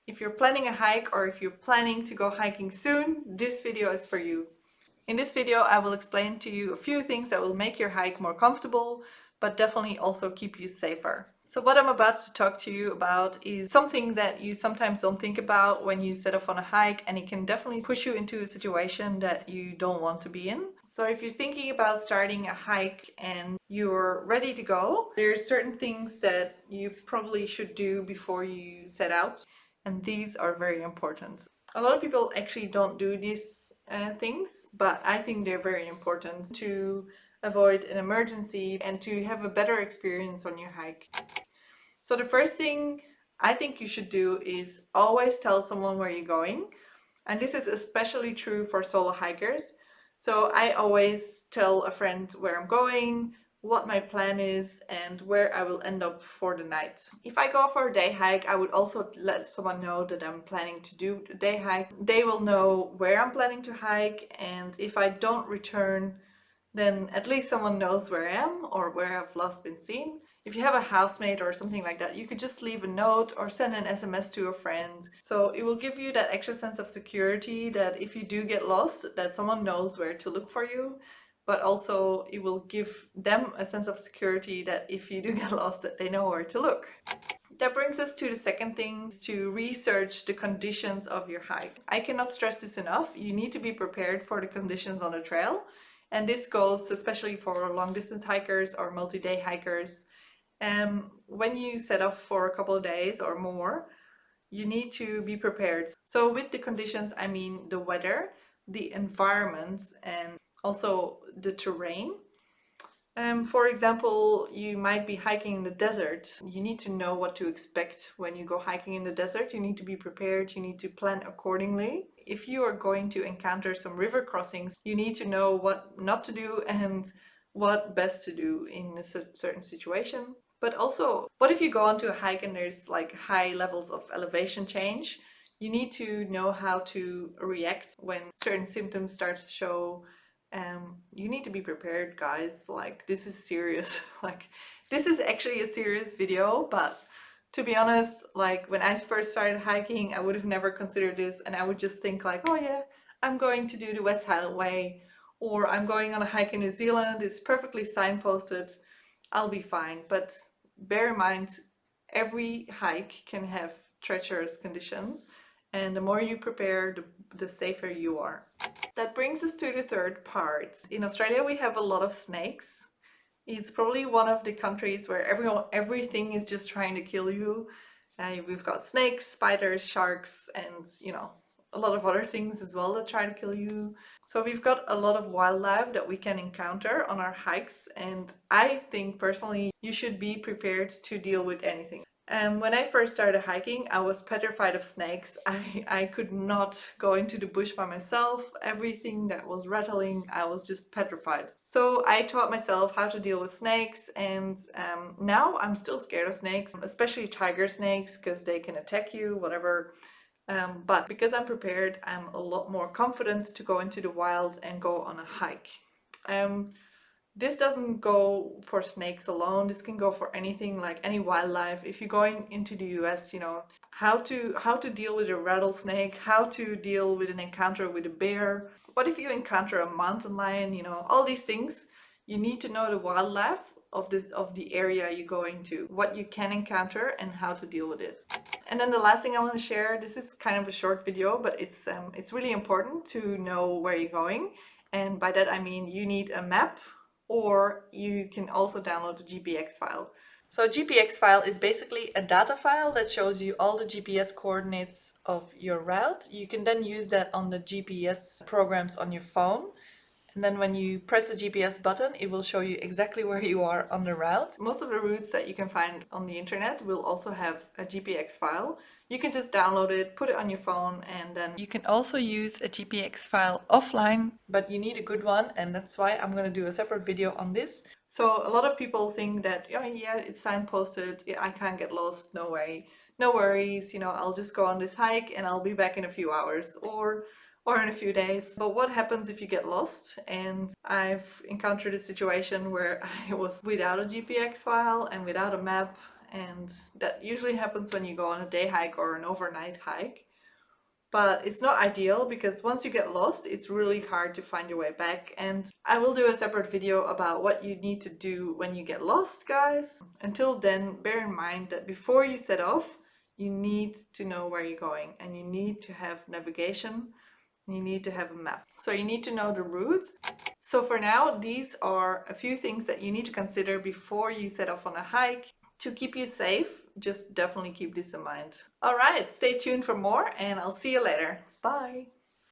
If you're planning a hike or if you're planning to go hiking soon, this video is for you. In this video, I will explain to you a few things that will make your hike more comfortable, but definitely also keep you safer. So what I'm about to talk to you about is something that you sometimes don't think about when you set off on a hike, and it can definitely push you into a situation that you don't want to be in. So if you're thinking about starting a hike and you're ready to go, there's certain things that you probably should do before you set out, and these are very important. A lot of people actually don't do these things, but I think they're very important to avoid an emergency and to have a better experience on your hike. So the first thing I think you should do is always tell someone where you're going. And this is especially true for solo hikers. So I always tell a friend where I'm going, what my plan is, and where I will end up for the night. If I go for a day hike, I would also let someone know that I'm planning to do a day hike. They will know where I'm planning to hike, and if I don't return, then at least someone knows where I am or where I've last been seen. If you have a housemate or something like that, you could just leave a note or send an SMS to a friend. So it will give you that extra sense of security that if you do get lost, that someone knows where to look for you. But also it will give them a sense of security that if you do get lost, that they know where to look. That brings us to the second thing, to research the conditions of your hike. I cannot stress this enough. You need to be prepared for the conditions on the trail. And this goes especially for long distance hikers or multi-day hikers. When you set off for a couple of days or more, you need to be prepared. So with the conditions, I mean the weather, the environment, and also the terrain. For example, you might be hiking in the desert. You need to know what to expect when you go hiking in the desert. You need to be prepared. You need to plan accordingly. If you are going to encounter some river crossings, you need to know what not to do and what best to do in a certain situation. But also, what if you go onto a hike and there's like high levels of elevation change? You need to know how to react when certain symptoms start to show. You need to be prepared, guys. Like, this is serious. Like, this is actually a serious video, but to be honest, like when I first started hiking, I would have never considered this, and I would just think like, oh yeah, I'm going to do the West Highland Way, or I'm going on a hike in New Zealand, it's perfectly signposted, I'll be fine. But bear in mind, every hike can have treacherous conditions, and the more you prepare, the safer you are. That brings us to the third part. In Australia, we have a lot of snakes. It's probably one of the countries where everything is just trying to kill you. We've got snakes, spiders, sharks, and a lot of other things as well that try to kill you. So we've got a lot of wildlife that we can encounter on our hikes, and I think personally you should be prepared to deal with anything. And when I first started hiking, I was petrified of snakes. I could not go into the bush by myself. Everything that was rattling, I was just petrified. So I taught myself how to deal with snakes, and now I'm still scared of snakes, especially tiger snakes, because they can attack you, whatever. But because I'm prepared, I'm a lot more confident to go into the wild and go on a hike. This doesn't go for snakes alone. This can go for anything, like any wildlife. If you're going into the US, you know how to deal with a rattlesnake, how to deal with an encounter with a bear. What if you encounter a mountain lion? All these things. You need to know the wildlife of the area you're going to, what you can encounter, and how to deal with it. And then the last thing I want to share, this is kind of a short video, but it's really important to know where you're going. And by that I mean you need a map, or you can also download the GPX file. So a GPX file is basically a data file that shows you all the GPS coordinates of your route. You can then use that on the GPS programs on your phone. And then when you press the GPS button, it will show you exactly where you are on the route. Most of the routes that you can find on the internet will also have a GPX file. You can just download it, put it on your phone, and then you can also use a GPX file offline, but you need a good one, and that's why I'm going to do a separate video on this. So a lot of people think that, oh yeah, it's signposted, I can't get lost, no way. No worries, I'll just go on this hike and I'll be back in a few hours, or in a few days. But what happens if you get lost? And I've encountered a situation where I was without a GPX file and without a map, and that usually happens when you go on a day hike or an overnight hike. But it's not ideal because once you get lost, it's really hard to find your way back. And I will do a separate video about what you need to do when you get lost, guys. Until then, bear in mind that before you set off, you need to know where you're going, and you need to have navigation, and you need to have a map. So you need to know the route. So for now, these are a few things that you need to consider before you set off on a hike to keep you safe. Just definitely keep this in mind. All right, stay tuned for more, and I'll see you later. Bye.